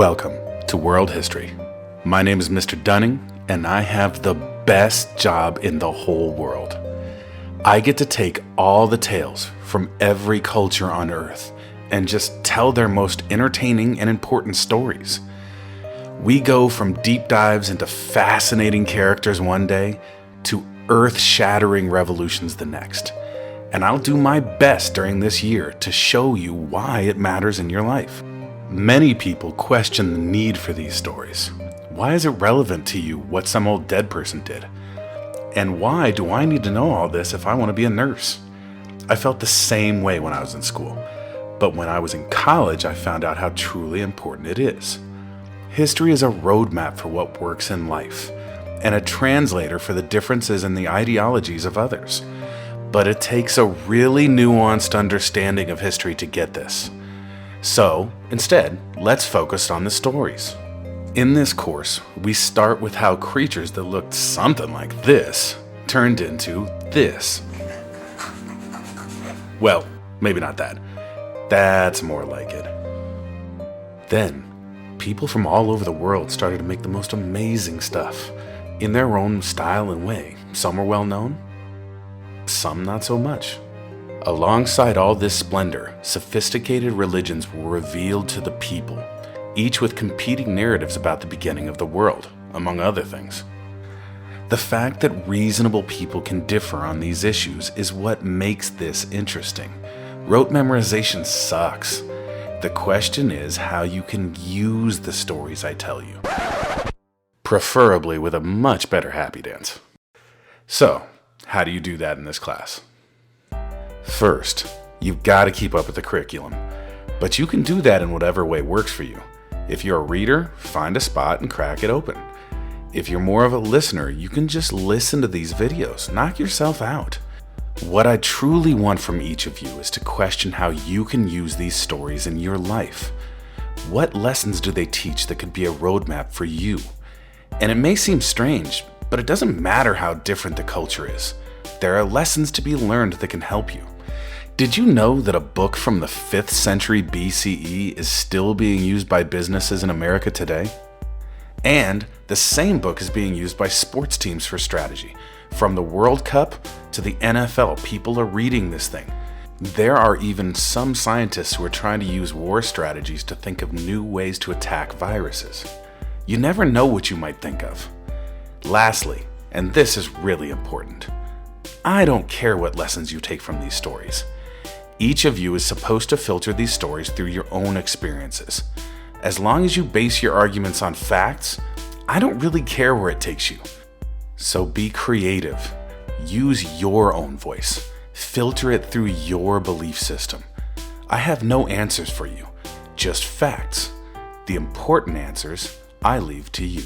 Welcome to World History. My name is Mr. Dunning, and I have the best job in the whole world. I get to take all the tales from every culture on Earth and just tell their most entertaining and important stories. We go from deep dives into fascinating characters one day to earth-shattering revolutions the next. And I'll do my best during this year to show you why it matters in your life. Many people question the need for these stories. Why is it relevant to you what some old dead person did? And why do I need to know all this if I want to be a nurse? I felt the same way when I was in school, but when I was in college, I found out how truly important it is. History is a roadmap for what works in life, and a translator for the differences in the ideologies of others. But it takes a really nuanced understanding of history to get this. So, instead, let's focus on the stories. In this course, we start with how creatures that looked something like this turned into this. Well, maybe not that. That's more like it. Then, people from all over the world started to make the most amazing stuff, in their own style and way. Some were well known, some not so much. Alongside all this splendor, sophisticated religions were revealed to the people, each with competing narratives about the beginning of the world, among other things. The fact that reasonable people can differ on these issues is what makes this interesting. Rote memorization sucks. The question is how you can use the stories I tell you. Preferably with a much better happy dance. So, how do you do that in this class? First, you've got to keep up with the curriculum, but you can do that in whatever way works for you. If you're a reader, find a spot and crack it open. If you're more of a listener, you can just listen to these videos, knock yourself out. What I truly want from each of you is to question how you can use these stories in your life. What lessons do they teach that could be a roadmap for you? And it may seem strange, but it doesn't matter how different the culture is. There are lessons to be learned that can help you. Did you know that a book from the 5th century BCE is still being used by businesses in America today? And the same book is being used by sports teams for strategy. From the World Cup to the NFL, people are reading this thing. There are even some scientists who are trying to use war strategies to think of new ways to attack viruses. You never know what you might think of. Lastly, and this is really important, I don't care what lessons you take from these stories. Each of you is supposed to filter these stories through your own experiences. As long as you base your arguments on facts, I don't really care where it takes you. So be creative. Use your own voice. Filter it through your belief system. I have no answers for you, just facts. The important answers I leave to you.